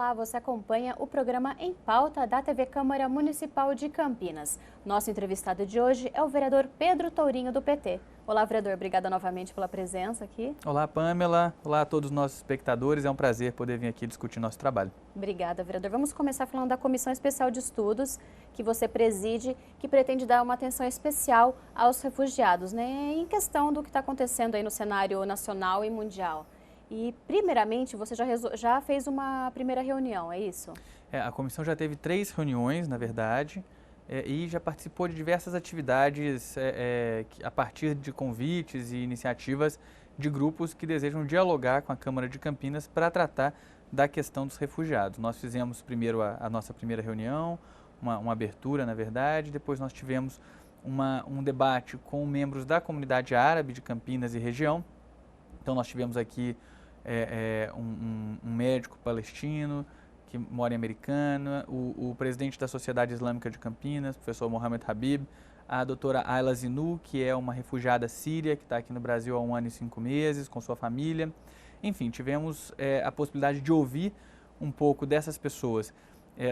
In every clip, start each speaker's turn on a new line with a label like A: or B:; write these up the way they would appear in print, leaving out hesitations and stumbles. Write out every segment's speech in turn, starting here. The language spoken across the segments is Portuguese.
A: Olá, você acompanha o programa Em Pauta da TV Câmara Municipal de Campinas. Nosso entrevistado de hoje é o vereador Pedro Tourinho, do PT. Olá, vereador, obrigada novamente pela presença aqui.
B: Olá, Pamela. Olá a todos os nossos espectadores. É um prazer poder vir aqui discutir nosso trabalho.
A: Obrigada, vereador. Vamos começar falando da Comissão Especial de Estudos, que você preside, que pretende dar uma atenção especial aos refugiados, né, em questão do que está acontecendo aí no cenário nacional e mundial. E, primeiramente, você já fez uma primeira reunião, é isso?
B: A comissão já teve 3 reuniões, na verdade, e já participou de diversas atividades a partir de convites e iniciativas de grupos que desejam dialogar com a Câmara de Campinas para tratar da questão dos refugiados. Nós fizemos primeiro a nossa primeira reunião, uma abertura, na verdade, depois nós tivemos um debate com membros da comunidade árabe de Campinas e região. Então nós tivemos aqui um médico palestino que mora em Americana, o presidente da Sociedade Islâmica de Campinas, professor Mohamed Habib, a doutora Ayla Zinu, que é uma refugiada síria que está aqui no Brasil há 1 ano e 5 meses com sua família. Enfim, tivemos a possibilidade de ouvir um pouco dessas pessoas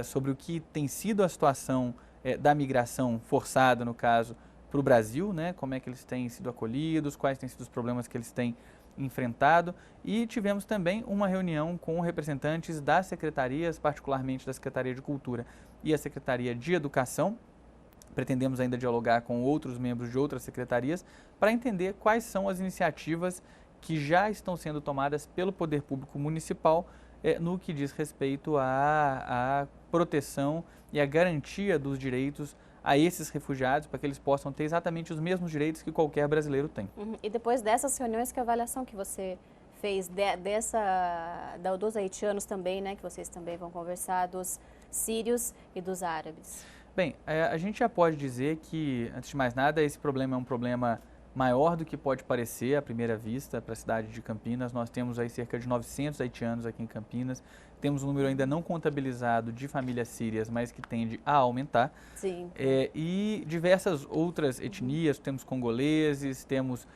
B: sobre o que tem sido a situação da migração forçada, no caso, para o Brasil, né? Como é que eles têm sido acolhidos, quais têm sido os problemas que eles têm enfrentado, e tivemos também uma reunião com representantes das secretarias, particularmente da Secretaria de Cultura e a Secretaria de Educação. Pretendemos ainda dialogar com outros membros de outras secretarias para entender quais são as iniciativas que já estão sendo tomadas pelo Poder Público Municipal no que diz respeito à proteção e à garantia dos direitos a esses refugiados, para que eles possam ter exatamente os mesmos direitos que qualquer brasileiro tem.
A: E depois dessas reuniões, que avaliação que você fez dos haitianos também, né, que vocês também vão conversar, dos sírios e dos árabes?
B: Bem, a gente já pode dizer que, antes de mais nada, esse problema é um problema maior do que pode parecer à primeira vista para a cidade de Campinas. Nós temos aí cerca de 900 haitianos aqui em Campinas. Temos um número ainda não contabilizado de famílias sírias, mas que tende a aumentar.
A: Sim.
B: E diversas outras etnias, temos congoleses, temos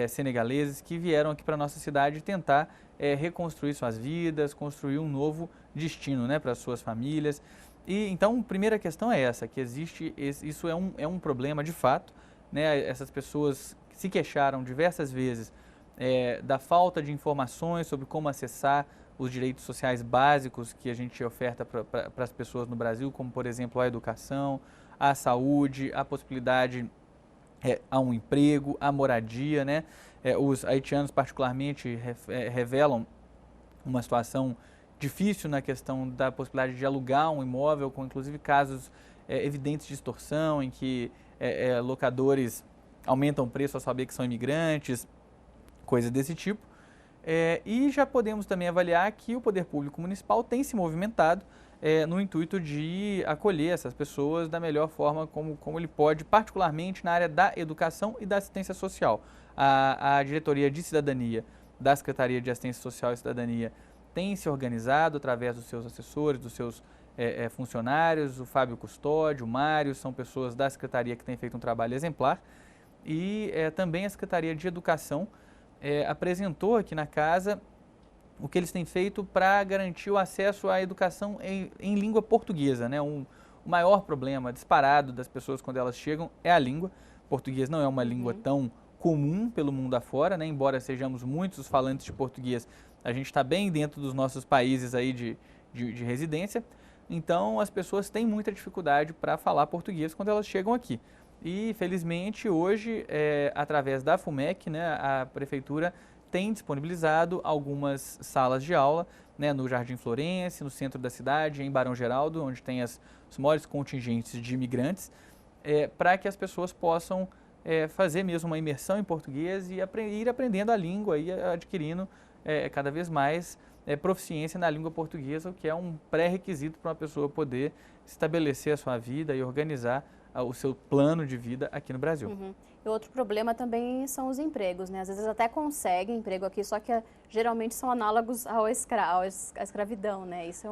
B: senegaleses que vieram aqui para a nossa cidade tentar reconstruir suas vidas, construir um novo destino, né, para as suas famílias. E então, a primeira questão é essa, que existe, isso é um problema de fato, né? Essas pessoas se queixaram diversas vezes da falta de informações sobre como acessar os direitos sociais básicos que a gente oferta para as pessoas no Brasil, como, por exemplo, a educação, a saúde, a possibilidade a um emprego, a moradia, né? Os haitianos, particularmente, revelam uma situação difícil na questão da possibilidade de alugar um imóvel, com inclusive casos evidentes de extorsão, em que locadores aumentam o preço ao saber que são imigrantes, coisas desse tipo. E já podemos também avaliar que o Poder Público Municipal tem se movimentado no intuito de acolher essas pessoas da melhor forma como ele pode, particularmente na área da educação e da assistência social. A Diretoria de Cidadania da Secretaria de Assistência Social e Cidadania tem se organizado através dos seus assessores, dos seus funcionários, o Fábio Custódio, o Mário, são pessoas da Secretaria que têm feito um trabalho exemplar. E também a Secretaria de Educação apresentou aqui na casa o que eles têm feito para garantir o acesso à educação em língua portuguesa, né? O maior problema disparado das pessoas quando elas chegam é a língua. Português não é uma língua tão comum pelo mundo afora, né? Embora sejamos muitos os falantes de português, a gente está bem dentro dos nossos países aí de residência. Então, as pessoas têm muita dificuldade para falar português quando elas chegam aqui. E, felizmente, hoje, através da FUMEC, né, a Prefeitura tem disponibilizado algumas salas de aula, né, no Jardim Florense, no centro da cidade, em Barão Geraldo, onde tem os maiores contingentes de imigrantes, para que as pessoas possam fazer mesmo uma imersão em português e ir aprendendo a língua e adquirindo cada vez mais proficiência na língua portuguesa, o que é um pré-requisito para uma pessoa poder estabelecer a sua vida e organizar o seu plano de vida aqui no Brasil.
A: E outro problema também são os empregos, né? Às vezes até conseguem emprego aqui, só que geralmente são análogos à escravidão, né? Isso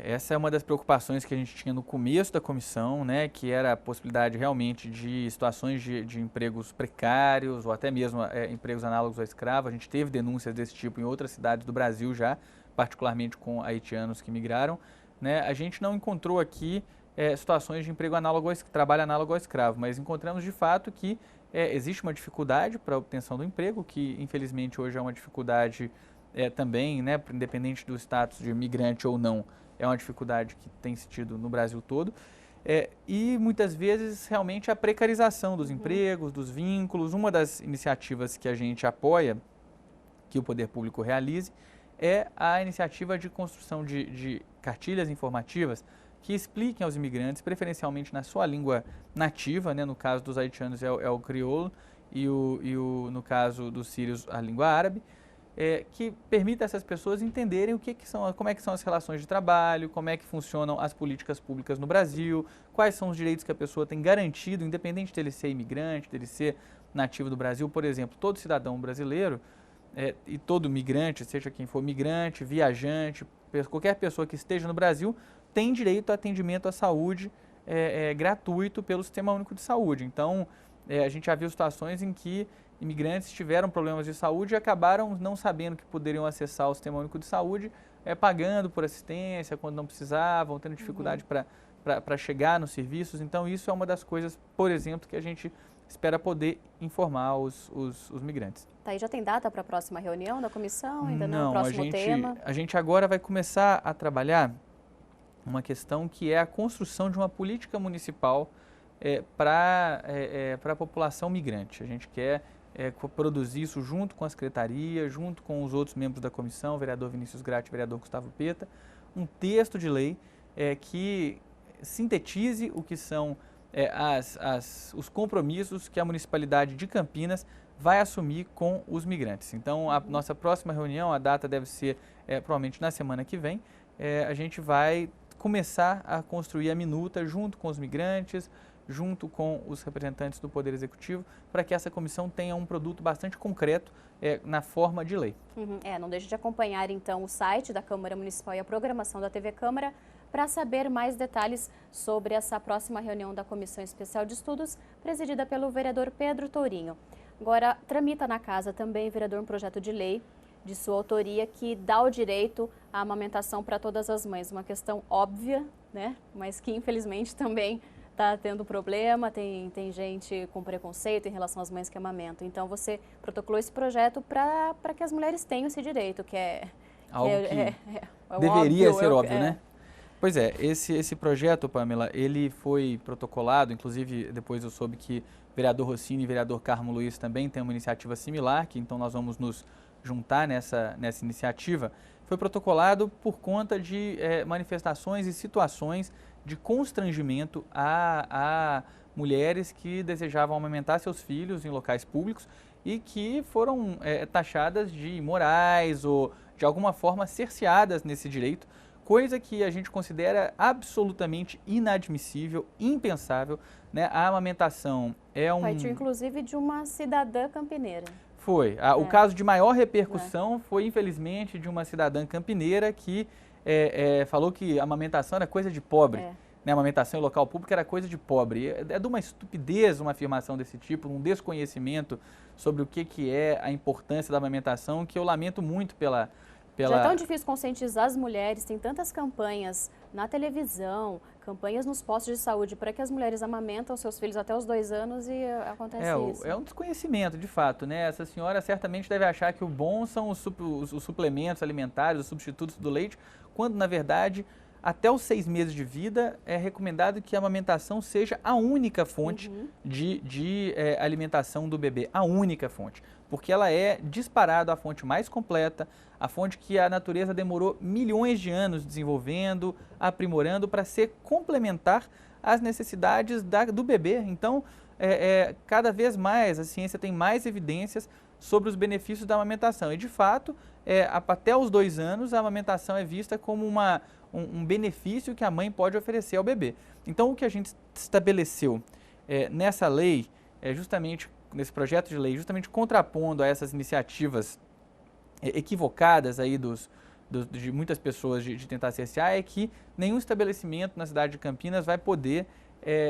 B: Essa é uma das preocupações que a gente tinha no começo da comissão, né? Que era a possibilidade realmente de situações de empregos precários ou até mesmo empregos análogos ao escravo. A gente teve denúncias desse tipo em outras cidades do Brasil já, particularmente com haitianos que migraram, né, a gente não encontrou aqui situações de emprego análogo trabalho análogo ao escravo, mas encontramos de fato que existe uma dificuldade para a obtenção do emprego, que infelizmente hoje é uma dificuldade também, né, independente do status de migrante ou não, é uma dificuldade que tem se tido no Brasil todo. E muitas vezes realmente a precarização dos empregos, dos vínculos. Uma das iniciativas que a gente apoia, que o poder público realize, é a iniciativa de construção de cartilhas informativas que expliquem aos imigrantes, preferencialmente na sua língua nativa, né? No caso dos haitianos é o crioulo e no caso dos sírios a língua árabe, que permita a essas pessoas entenderem como é que são as relações de trabalho, como é que funcionam as políticas públicas no Brasil, quais são os direitos que a pessoa tem garantido, independente dele ser imigrante, dele ser nativo do Brasil. Por exemplo, todo cidadão brasileiro e todo migrante, seja quem for migrante, viajante, qualquer pessoa que esteja no Brasil, tem direito a atendimento à saúde gratuito pelo Sistema Único de Saúde. Então, a gente já viu situações em que imigrantes tiveram problemas de saúde e acabaram não sabendo que poderiam acessar o Sistema Único de Saúde, pagando por assistência quando não precisavam, tendo dificuldade para chegar nos serviços. Então, isso é uma das coisas, por exemplo, que a gente espera poder informar os migrantes.
A: Tá, e já tem data para a próxima reunião da comissão? Ainda não? O próximo tema?
B: A gente agora vai começar a trabalhar uma questão que é a construção de uma política municipal para a população migrante. A gente quer produzir isso junto com a Secretaria, junto com os outros membros da comissão, o vereador Vinícius Gratti e o vereador Gustavo Peta, um texto de lei que sintetize o que são os compromissos que a municipalidade de Campinas vai assumir com os migrantes. Então, a nossa próxima reunião, a data deve ser provavelmente na semana que vem, a gente vai começar a construir a minuta junto com os migrantes, junto com os representantes do Poder Executivo, para que essa comissão tenha um produto bastante concreto na forma de lei.
A: Não deixe de acompanhar, então, o site da Câmara Municipal e a programação da TV Câmara para saber mais detalhes sobre essa próxima reunião da Comissão Especial de Estudos, presidida pelo vereador Pedro Tourinho. Agora, tramita na casa também, vereador, um projeto de lei de sua autoria que dá o direito à amamentação para todas as mães. Uma questão óbvia, né? Mas que infelizmente também está tendo problema, tem gente com preconceito em relação às mães que amamentam. Então você protocolou esse projeto para que as mulheres tenham esse direito, que é
B: algo que deveria ser óbvio, né? Pois é, esse projeto, Pamela, ele foi protocolado, inclusive depois eu soube que o vereador Rossini e o vereador Carmo Luiz também têm uma iniciativa similar, que então nós vamos nos juntar nessa iniciativa. Foi protocolado por conta de manifestações e situações de constrangimento a mulheres que desejavam amamentar seus filhos em locais públicos e que foram taxadas de imorais ou de alguma forma cerceadas nesse direito, coisa que a gente considera absolutamente inadmissível, impensável, né? A amamentação é
A: Partiu inclusive de uma cidadã campineira.
B: Foi. O caso de maior repercussão foi, infelizmente, de uma cidadã campineira que falou que a amamentação era coisa de pobre. Né? A amamentação em local público era coisa de pobre. É de uma estupidez uma afirmação desse tipo, um desconhecimento sobre o que é a importância da amamentação, que eu lamento muito pela...
A: Já é tão difícil conscientizar as mulheres, tem tantas campanhas na televisão, campanhas nos postos de saúde para que as mulheres amamentam seus filhos até os 2 anos e acontece isso.
B: É um desconhecimento, de fato, né? Essa senhora certamente deve achar que o bom são os suplementos alimentares, os substitutos do leite, quando, na verdade, até os 6 meses de vida é recomendado que a amamentação seja a única fonte de alimentação do bebê, a única fonte, porque ela é disparado a fonte mais completa, a fonte que a natureza demorou milhões de anos desenvolvendo, aprimorando para ser complementar às necessidades do bebê. Então, cada vez mais a ciência tem mais evidências sobre os benefícios da amamentação. E, de fato, até os 2 anos, a amamentação é vista como um benefício que a mãe pode oferecer ao bebê. Então, o que a gente estabeleceu nessa lei, justamente nesse projeto de lei, justamente contrapondo a essas iniciativas equivocadas aí de muitas pessoas de tentar cercear, é que nenhum estabelecimento na cidade de Campinas vai poder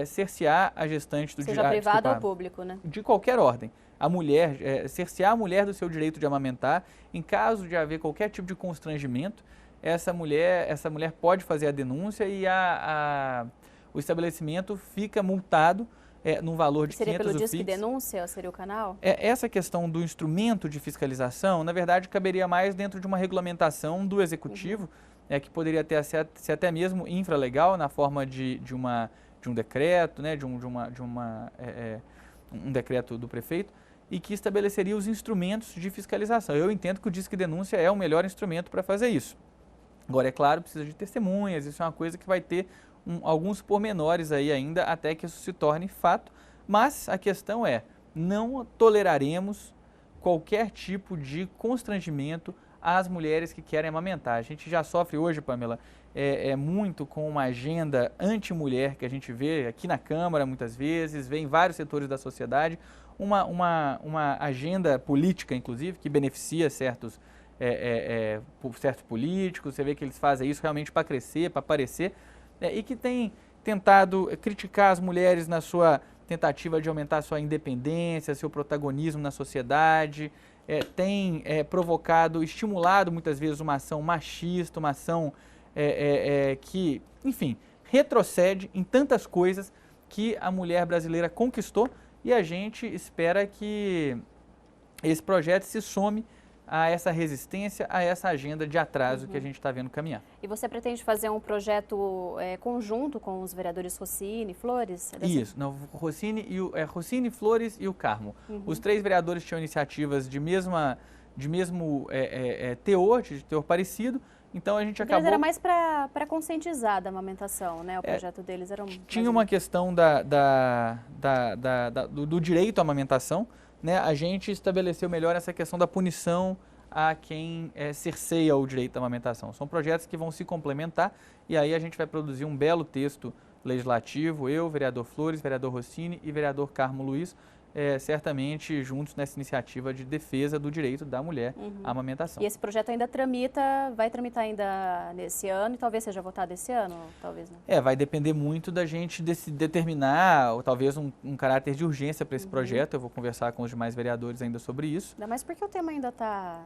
B: cercear a gestante do
A: seja privado ou público, né?
B: De qualquer ordem. a mulher, cercear a mulher do seu direito de amamentar. Em caso de haver qualquer tipo de constrangimento, essa mulher pode fazer a denúncia e o estabelecimento fica multado num valor de 500
A: Seria pelo
B: UFIX.
A: Disque Denúncia, seria o canal?
B: Essa questão do instrumento de fiscalização, na verdade, caberia mais dentro de uma regulamentação do Executivo, que poderia ser até mesmo infralegal, na forma de um decreto, né, um decreto do prefeito, e que estabeleceria os instrumentos de fiscalização. Eu entendo que o Disque Denúncia é o melhor instrumento para fazer isso. Agora, é claro, precisa de testemunhas, isso é uma coisa que vai ter alguns pormenores aí ainda até que isso se torne fato, mas a questão é, não toleraremos qualquer tipo de constrangimento às mulheres que querem amamentar. A gente já sofre hoje, Pamela, muito com uma agenda anti-mulher que a gente vê aqui na Câmara muitas vezes, vê em vários setores da sociedade, uma agenda política, inclusive, que beneficia certos políticos, você vê que eles fazem isso realmente para crescer, para aparecer, e que tem tentado criticar as mulheres na sua tentativa de aumentar sua independência, seu protagonismo na sociedade, tem provocado, estimulado muitas vezes uma ação machista, uma ação que, enfim, retrocede em tantas coisas que a mulher brasileira conquistou, e a gente espera que esse projeto se some a essa resistência, a essa agenda de atraso que a gente está vendo caminhar.
A: E você pretende fazer um projeto conjunto com os vereadores Rossini, Flores?
B: Isso, não, Rossini, Flores e o Carmo. Os três vereadores tinham iniciativas de mesmo teor, de teor parecido, então a gente acabou...
A: Eles era mais para conscientizar da amamentação, né? O projeto deles era
B: Tinha uma questão do direito à amamentação, né? A gente estabeleceu melhor essa questão da punição a quem cerceia o direito à amamentação. São projetos que vão se complementar e aí a gente vai produzir um belo texto legislativo, eu, vereador Flores, vereador Rossini e vereador Carmo Luiz, certamente juntos nessa iniciativa de defesa do direito da mulher à amamentação.
A: E esse projeto ainda vai tramitar ainda nesse ano e talvez seja votado esse ano, talvez não?
B: Vai depender muito da gente determinar, ou talvez um caráter de urgência para esse projeto. Eu vou conversar com os demais vereadores ainda sobre isso.
A: Ainda mais porque o tema ainda está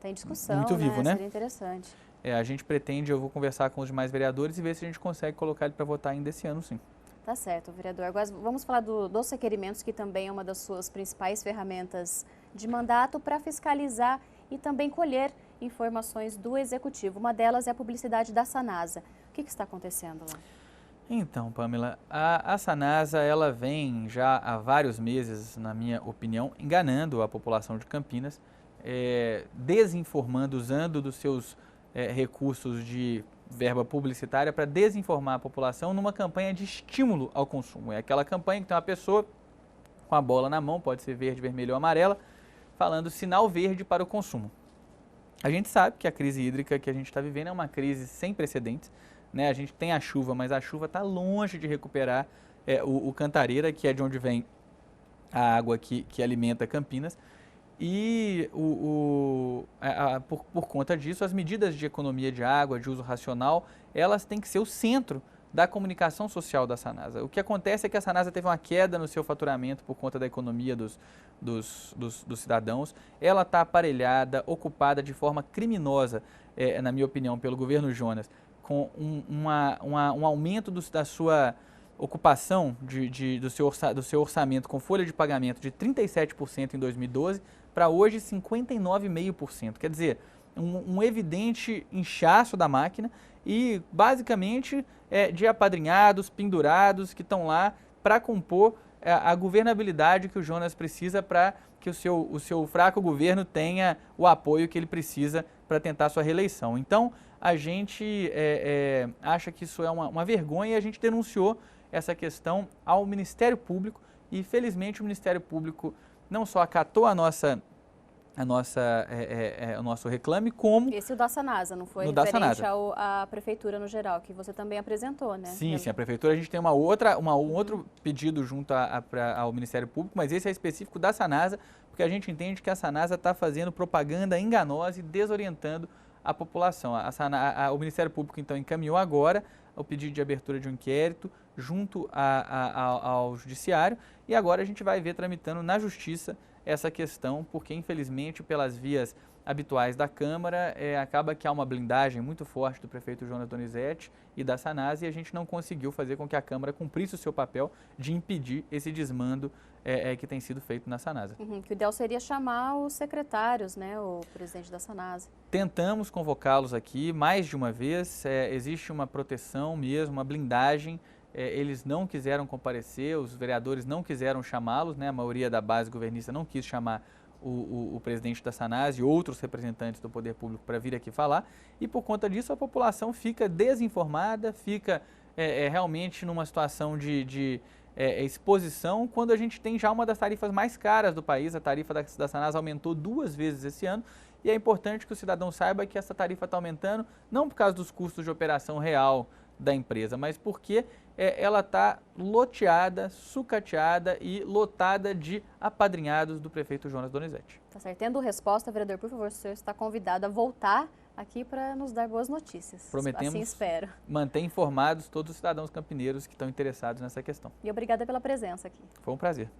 A: em discussão,
B: muito vivo, né?
A: Seria interessante.
B: A gente pretende, eu vou conversar com os demais vereadores e ver se a gente consegue colocar ele para votar ainda esse ano, sim.
A: Tá certo, vereador. Agora vamos falar dos requerimentos, que também é uma das suas principais ferramentas de mandato para fiscalizar e também colher informações do Executivo. Uma delas é a publicidade da Sanasa. O que está acontecendo lá?
B: Então, Pamela, a Sanasa, ela vem já há vários meses, na minha opinião, enganando a população de Campinas, desinformando, usando dos seus recursos de verba publicitária para desinformar a população numa campanha de estímulo ao consumo. É aquela campanha que tem uma pessoa com a bola na mão, pode ser verde, vermelho ou amarela, falando sinal verde para o consumo. A gente sabe que a crise hídrica que a gente está vivendo é uma crise sem precedentes, né? A gente tem a chuva, mas a chuva está longe de recuperar o Cantareira, que é de onde vem a água que alimenta Campinas. E por conta disso, as medidas de economia de água, de uso racional, elas têm que ser o centro da comunicação social da Sanasa. O que acontece é que a Sanasa teve uma queda no seu faturamento por conta da economia dos cidadãos. Ela está aparelhada, ocupada de forma criminosa, na minha opinião, pelo governo Jonas, com um aumento da sua ocupação do seu orçamento com folha de pagamento de 37% em 2012 para hoje 59,5%. Quer dizer, um evidente inchaço da máquina e basicamente de apadrinhados, pendurados que estão lá para compor a governabilidade que o Jonas precisa para que o seu fraco governo tenha o apoio que ele precisa para tentar sua reeleição. Então, a gente acha que isso é uma vergonha e a gente denunciou essa questão ao Ministério Público e, felizmente, o Ministério Público não só acatou o nosso reclame, como...
A: Esse o da Sanasa, não foi referente à Prefeitura no geral, que você também apresentou, né?
B: Sim, a Prefeitura, a gente tem um outro pedido junto ao Ministério Público, mas esse é específico da Sanasa, porque a gente entende que a Sanasa está fazendo propaganda enganosa e desorientando a população. O Ministério Público, então, encaminhou agora o pedido de abertura de um inquérito junto ao Judiciário e agora a gente vai ver tramitando na Justiça essa questão, porque infelizmente pelas vias habituais da Câmara, acaba que há uma blindagem muito forte do prefeito Jonas Donizete e da Sanasa e a gente não conseguiu fazer com que a Câmara cumprisse o seu papel de impedir esse desmando que tem sido feito na Sanasa.
A: Que o ideal seria chamar os secretários, né, o presidente da Sanasa.
B: Tentamos convocá-los aqui mais de uma vez, existe uma proteção mesmo, uma blindagem, eles não quiseram comparecer, os vereadores não quiseram chamá-los, né, a maioria da base governista não quis chamar o presidente da Sanasa e outros representantes do poder público para vir aqui falar, e por conta disso a população fica desinformada, fica realmente numa situação de exposição, quando a gente tem já uma das tarifas mais caras do país. A tarifa da Sanasa aumentou 2 vezes esse ano, e é importante que o cidadão saiba que essa tarifa está aumentando não por causa dos custos de operação real da empresa, mas porque ela está loteada, sucateada e lotada de apadrinhados do prefeito Jonas Donizete.
A: Tá certo. Tendo resposta, vereador, por favor, o senhor está convidado a voltar aqui para nos dar boas notícias.
B: Prometemos
A: assim espero.
B: Manter informados todos os cidadãos campineiros que estão interessados nessa questão.
A: E obrigada pela presença aqui.
B: Foi um prazer.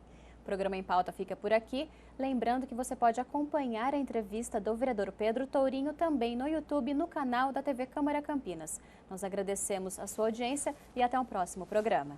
A: O programa Em Pauta fica por aqui. Lembrando que você pode acompanhar a entrevista do vereador Pedro Tourinho também no YouTube, no canal da TV Câmara Campinas. Nós agradecemos a sua audiência e até um próximo programa.